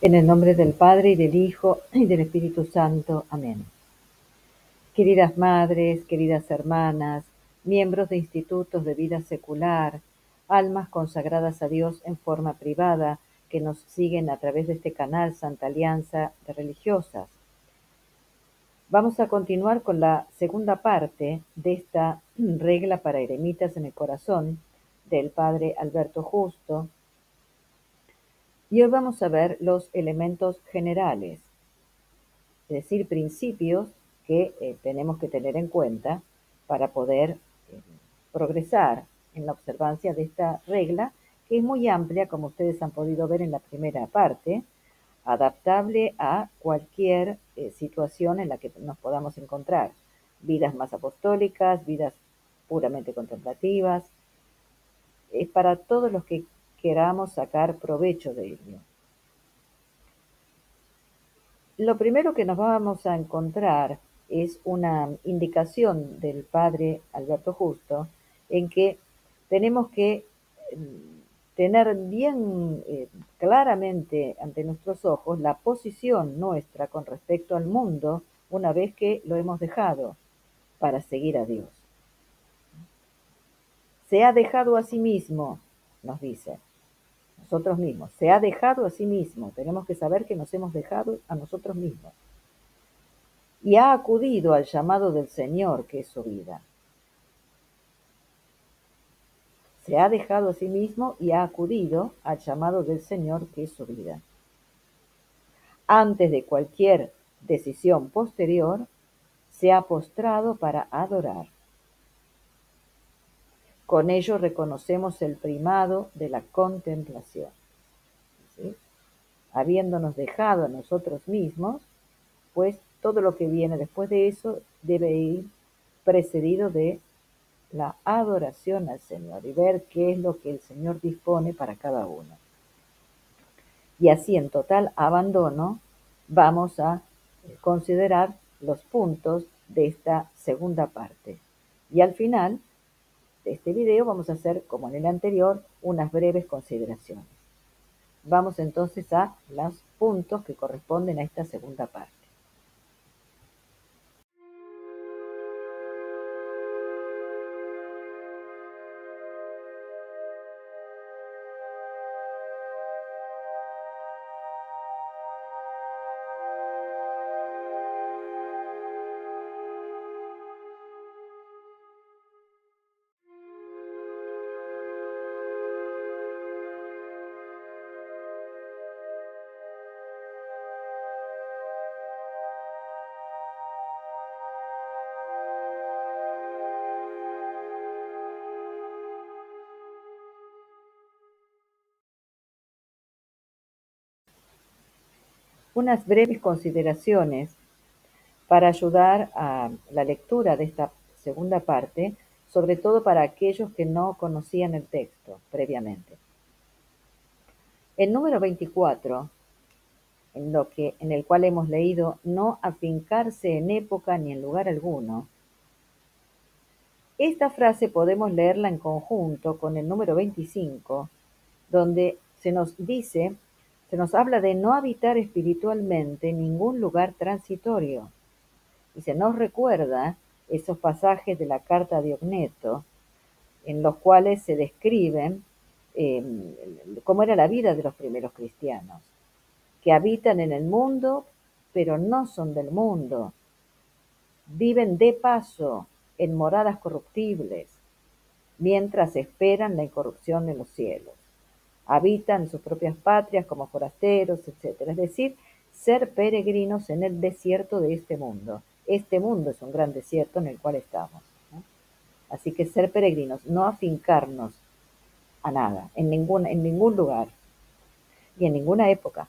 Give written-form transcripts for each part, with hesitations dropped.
En el nombre del Padre, y del Hijo, y del Espíritu Santo. Amén. Queridas madres, queridas hermanas, miembros de institutos de vida secular, almas consagradas a Dios en forma privada, que nos siguen a través de este canal Santa Alianza de Religiosas. Vamos a continuar con la segunda parte de esta regla para eremitas en el corazón del Padre Alberto Justo. Y hoy vamos a ver los elementos generales, es decir, principios que tenemos que tener en cuenta para poder progresar en la observancia de esta regla, que es muy amplia, como ustedes han podido ver en la primera parte, adaptable a cualquier situación en la que nos podamos encontrar. Vidas más apostólicas, vidas puramente contemplativas, es para todos los que queramos sacar provecho de ello. Lo primero que nos vamos a encontrar es una indicación del Padre Alberto Justo en que tenemos que tener bien claramente ante nuestros ojos la posición nuestra con respecto al mundo una vez que lo hemos dejado para seguir a Dios. Se ha dejado a sí mismo, nos dice, nosotros mismos, se ha dejado a sí mismo, tenemos que saber que nos hemos dejado a nosotros mismos. Y ha acudido al llamado del Señor, que es su vida. Se ha dejado a sí mismo y ha acudido al llamado del Señor, que es su vida. Antes de cualquier decisión posterior, se ha postrado para adorar. Con ello reconocemos el primado de la contemplación. ¿Sí? Habiéndonos dejado a nosotros mismos, pues todo lo que viene después de eso debe ir precedido de la adoración al Señor y ver qué es lo que el Señor dispone para cada uno. Y así, en total abandono, vamos a considerar los puntos de esta segunda parte. Y al final de este video vamos a hacer, como en el anterior, unas breves consideraciones. Vamos entonces a los puntos que corresponden a esta segunda parte. Unas breves consideraciones para ayudar a la lectura de esta segunda parte, sobre todo para aquellos que no conocían el texto previamente. El número 24, en el cual hemos leído no afincarse en época ni en lugar alguno, esta frase podemos leerla en conjunto con el número 25, donde se nos habla de no habitar espiritualmente en ningún lugar transitorio. Y se nos recuerda esos pasajes de la carta a Diogneto, en los cuales se describen cómo era la vida de los primeros cristianos, que habitan en el mundo, pero no son del mundo. Viven de paso en moradas corruptibles, mientras esperan la incorrupción de los cielos. Habitan sus propias patrias como forasteros, etc. Es decir, ser peregrinos en el desierto de este mundo. Este mundo es un gran desierto en el cual estamos, ¿no? Así que ser peregrinos, no afincarnos a nada, en ningún lugar y en ninguna época.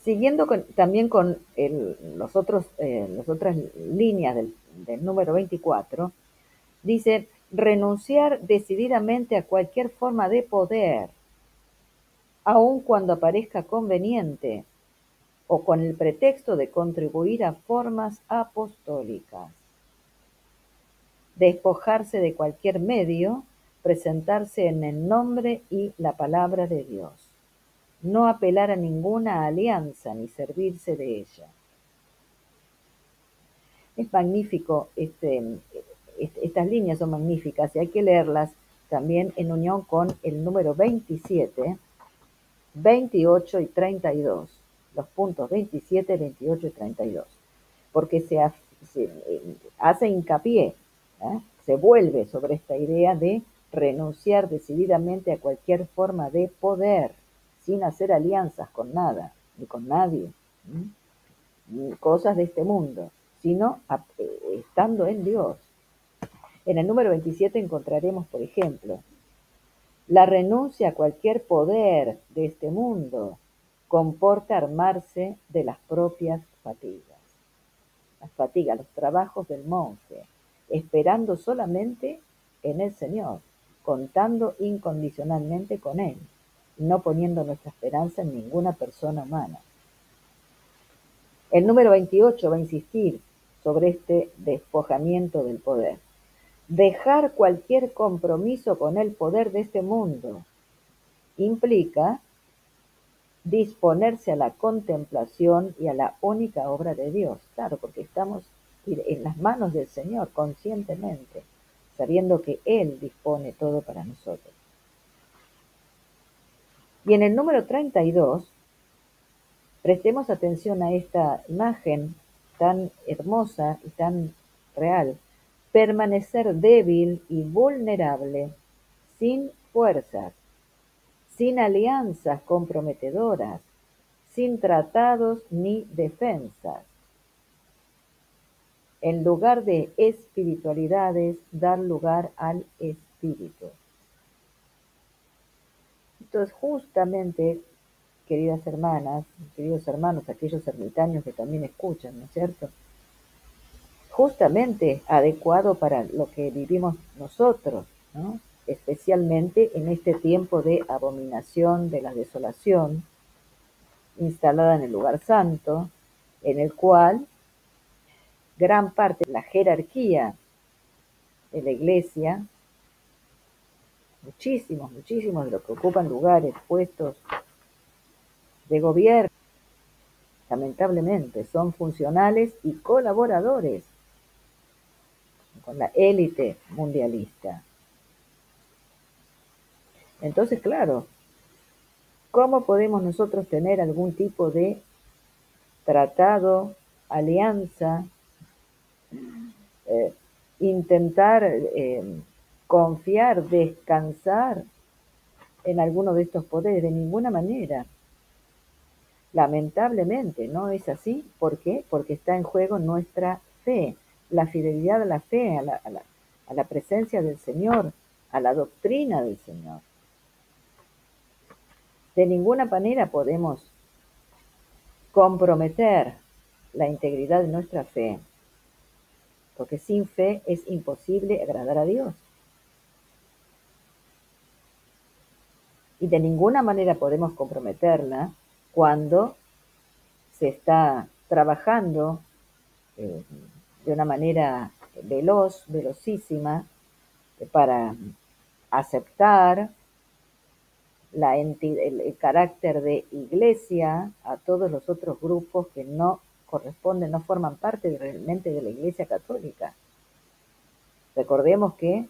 Siguiendo también con las otras líneas del número 24, dice, renunciar decididamente a cualquier forma de poder, aun cuando aparezca conveniente, o con el pretexto de contribuir a formas apostólicas. Despojarse de cualquier medio presentarse en el nombre y la palabra de Dios, no apelar a ninguna alianza ni servirse de ella. Es magnífico, estas líneas son magníficas y hay que leerlas también en unión con el número 27, 28 y 32, los puntos 27, 28 y 32, porque se hace hincapié, se vuelve sobre esta idea de renunciar decididamente a cualquier forma de poder, sin hacer alianzas con nada, ni con nadie, ni cosas de este mundo, sino estando en Dios. En el número 27 encontraremos, por ejemplo, la renuncia a cualquier poder de este mundo comporta armarse de las propias fatigas. Las fatigas, los trabajos del monje, esperando solamente en el Señor, contando incondicionalmente con Él, no poniendo nuestra esperanza en ninguna persona humana. El número 28 va a insistir sobre este despojamiento del poder. Dejar cualquier compromiso con el poder de este mundo implica disponerse a la contemplación y a la única obra de Dios. Claro, porque estamos en las manos del Señor conscientemente, sabiendo que Él dispone todo para nosotros. Y en el número 32, prestemos atención a esta imagen tan hermosa y tan real. Permanecer débil y vulnerable, sin fuerzas, sin alianzas comprometedoras, sin tratados ni defensas. En lugar de espiritualidades, dar lugar al espíritu. Entonces, justamente, queridas hermanas, queridos hermanos, aquellos ermitaños que también escuchan, ¿no es cierto? Justamente adecuado para lo que vivimos nosotros, ¿no? Especialmente en este tiempo de abominación, de la desolación, instalada en el lugar santo, en el cual gran parte de la jerarquía de la Iglesia, muchísimos de los que ocupan lugares, puestos de gobierno, lamentablemente son funcionales y colaboradores con la élite mundialista. Entonces, claro, ¿cómo podemos nosotros tener algún tipo de tratado, alianza, intentar confiar, descansar en alguno de estos poderes? De ninguna manera. Lamentablemente no es así. ¿Por qué? Porque está en juego nuestra fe, la fidelidad a la fe, a la presencia del Señor, a la doctrina del Señor. De ninguna manera podemos comprometer la integridad de nuestra fe, porque sin fe es imposible agradar a Dios. Y de ninguna manera podemos comprometerla cuando se está trabajando de una manera velocísima, para aceptar el carácter de iglesia a todos los otros grupos que no corresponden, no forman parte realmente de la Iglesia Católica. Recordemos que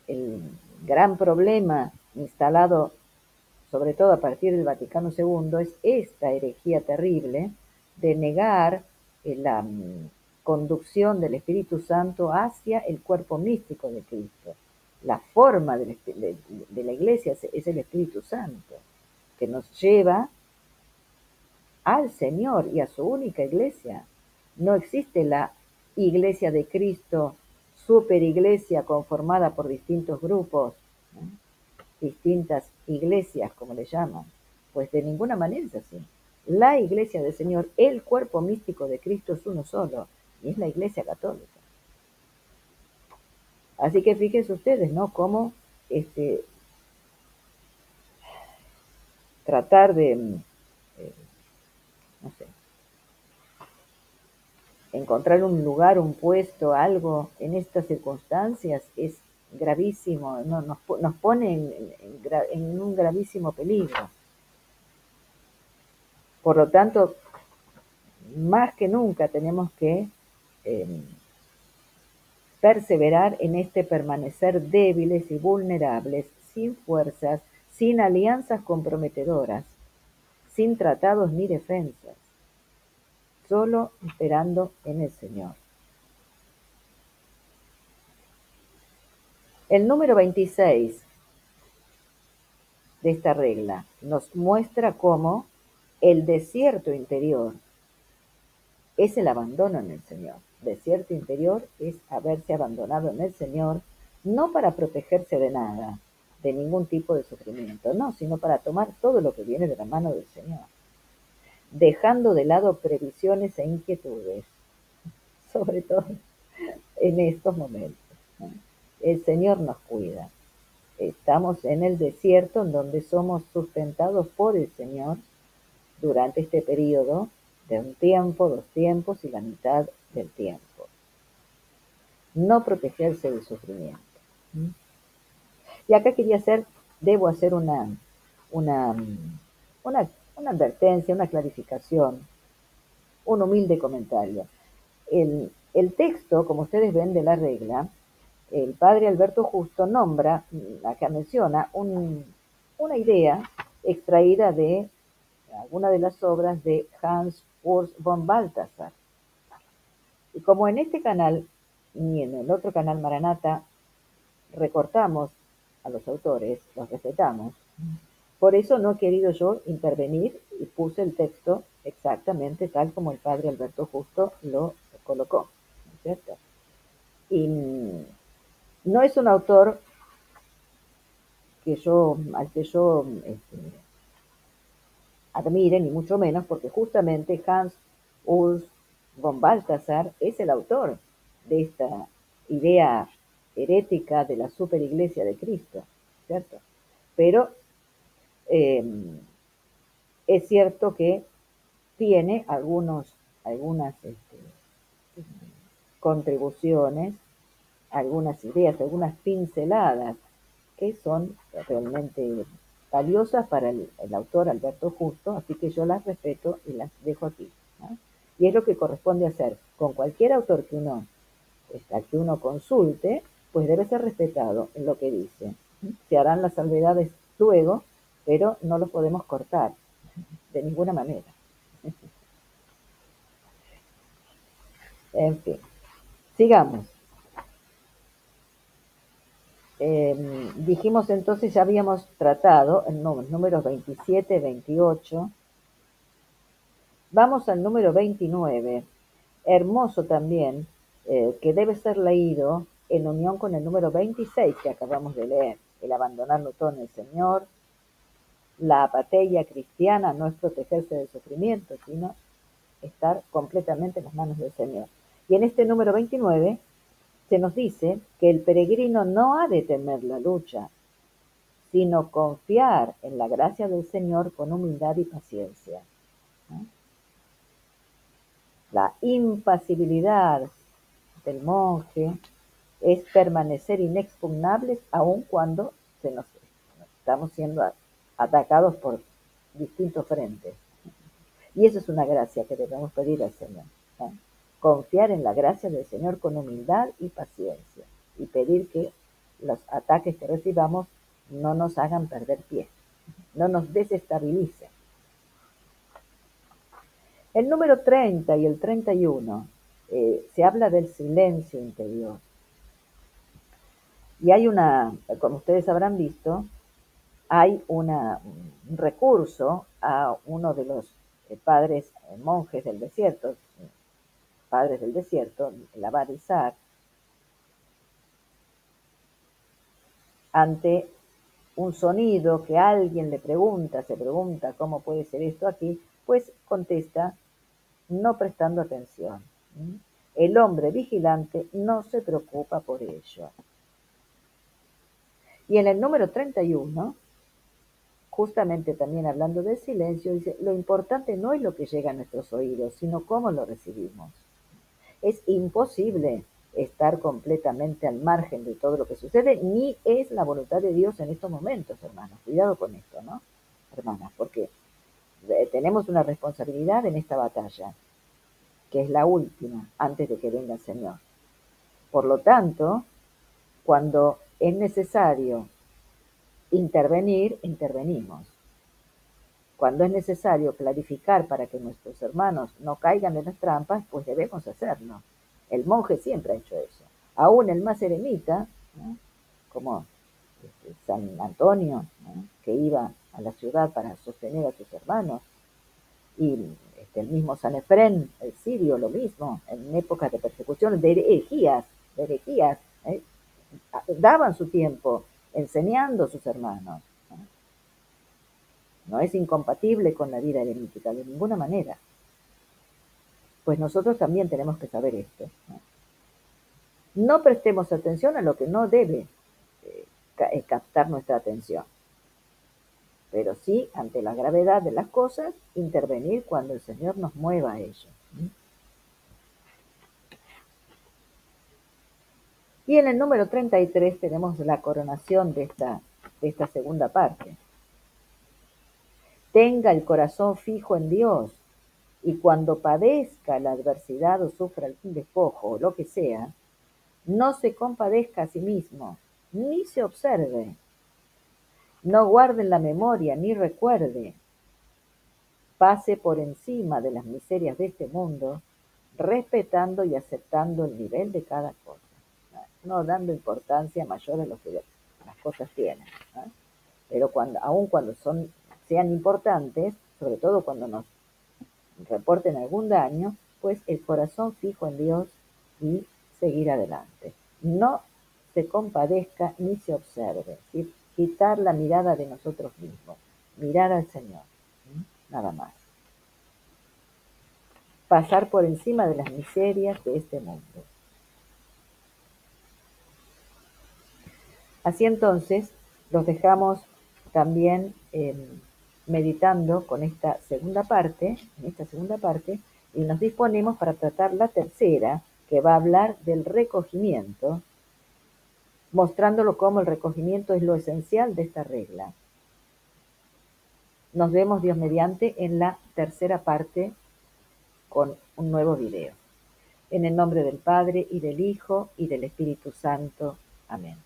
el gran problema instalado sobre todo a partir del Vaticano II es esta herejía terrible de negar la conducción del Espíritu Santo hacia el cuerpo místico de Cristo. La forma de la Iglesia es el Espíritu Santo, que nos lleva al Señor y a su única Iglesia. No existe la Iglesia de Cristo, superiglesia conformada por distintos grupos, ¿no? Distintas iglesias, como le llaman. Pues de ninguna manera es así. La Iglesia del Señor, el cuerpo místico de Cristo es uno solo, y es la Iglesia Católica. Así que fíjense ustedes, ¿no? Cómo tratar de, no sé, encontrar un lugar, un puesto, algo en estas circunstancias es gravísimo, nos pone en un gravísimo peligro. Por lo tanto, más que nunca tenemos que perseverar en este permanecer débiles y vulnerables, sin fuerzas, sin alianzas comprometedoras, sin tratados ni defensas, solo esperando en el Señor. El número 26 de esta regla nos muestra cómo el desierto interior es el abandono en el Señor. Desierto interior es haberse abandonado en el Señor, no para protegerse de nada, de ningún tipo de sufrimiento, no, sino para tomar todo lo que viene de la mano del Señor, dejando de lado previsiones e inquietudes, sobre todo en estos momentos. El Señor nos cuida. Estamos en el desierto en donde somos sustentados por el Señor durante este periodo de un tiempo, 2 tiempos y la mitad del tiempo. No protegerse del sufrimiento. Y acá debo hacer una, una, una advertencia, una clarificación, un humilde comentario. El texto, como ustedes ven de la regla, el padre Alberto Justo nombra, acá menciona, una idea extraída de alguna de las obras de Hans Urs von Balthasar. Y como en este canal, ni en el otro canal Maranata, recortamos a los autores, los respetamos, por eso no he querido yo intervenir y puse el texto exactamente tal como el padre Alberto Justo lo colocó, ¿no es cierto? Y no es un autor al que yo admire, ni mucho menos, porque justamente Hans Urs von Balthasar es el autor de esta idea herética de la superiglesia de Cristo, ¿cierto? Pero es cierto que tiene algunas contribuciones, algunas ideas, algunas pinceladas que son realmente valiosas para el autor Alberto Justo, así que yo las respeto y las dejo aquí, ¿no? Y es lo que corresponde hacer con cualquier autor que uno consulte, pues debe ser respetado en lo que dice. Se harán las salvedades luego, pero no lo podemos cortar de ninguna manera. En fin, sigamos. Dijimos entonces, ya habíamos tratado en números 27, 28. Vamos al número 29, hermoso también, que debe ser leído en unión con el número 26 que acabamos de leer. El abandonarlo todo en el Señor. La apatía cristiana no es protegerse del sufrimiento, sino estar completamente en las manos del Señor. Y en este número 29 se nos dice que el peregrino no ha de temer la lucha, sino confiar en la gracia del Señor con humildad y paciencia, ¿no? La impasibilidad del monje es permanecer inexpugnables aun cuando estamos siendo atacados por distintos frentes. Y eso es una gracia que debemos pedir al Señor, ¿no? Confiar en la gracia del Señor con humildad y paciencia y pedir que los ataques que recibamos no nos hagan perder pie, no nos desestabilicen. El número 30 y el 31 se habla del silencio interior. Y como ustedes habrán visto, hay un recurso a uno de los padres monjes del desierto, padres del desierto, el Abad Isaac, ante un sonido que alguien se pregunta cómo puede ser esto aquí, pues contesta no prestando atención. El hombre vigilante no se preocupa por ello. Y en el número 31, justamente también hablando del silencio, dice, lo importante no es lo que llega a nuestros oídos, sino cómo lo recibimos. Es imposible estar completamente al margen de todo lo que sucede, ni es la voluntad de Dios en estos momentos, hermanos. Cuidado con esto, ¿no? Hermanas, porque tenemos una responsabilidad en esta batalla, que es la última, antes de que venga el Señor. Por lo tanto, cuando es necesario intervenir, intervenimos. Cuando es necesario clarificar para que nuestros hermanos no caigan en las trampas, pues debemos hacerlo. El monje siempre ha hecho eso. Aún el más eremita, ¿no? Como San Antonio, ¿no? Que iba a la ciudad para sostener a sus hermanos, y el mismo San Efrén, el sirio, lo mismo, en épocas de persecución, de herejías, ¿eh? Daban su tiempo enseñando a sus hermanos. No es incompatible con la vida eremítica, de ninguna manera. Pues nosotros también tenemos que saber esto. No prestemos atención a lo que no debe captar nuestra atención, pero sí, ante la gravedad de las cosas, intervenir cuando el Señor nos mueva a ello. Y en el número 33 tenemos la coronación de esta segunda parte. Tenga el corazón fijo en Dios, y cuando padezca la adversidad o sufra algún despojo o lo que sea, no se compadezca a sí mismo, ni se observe, no guarde en la memoria ni recuerde, pase por encima de las miserias de este mundo, respetando y aceptando el nivel de cada cosa, no dando importancia mayor a lo que las cosas tienen, ¿no? Pero aun cuando sean importantes, sobre todo cuando nos reporten algún daño, pues el corazón fijo en Dios y seguir adelante. No se compadezca ni se observe, ¿sí? Quitar la mirada de nosotros mismos, mirar al Señor, ¿sí? Nada más. Pasar por encima de las miserias de este mundo. Así entonces, los dejamos también meditando con esta segunda parte, y nos disponemos para tratar la tercera, que va a hablar del recogimiento, mostrándolo como el recogimiento es lo esencial de esta regla. Nos vemos, Dios mediante, en la tercera parte con un nuevo video. En el nombre del Padre, y del Hijo, y del Espíritu Santo. Amén.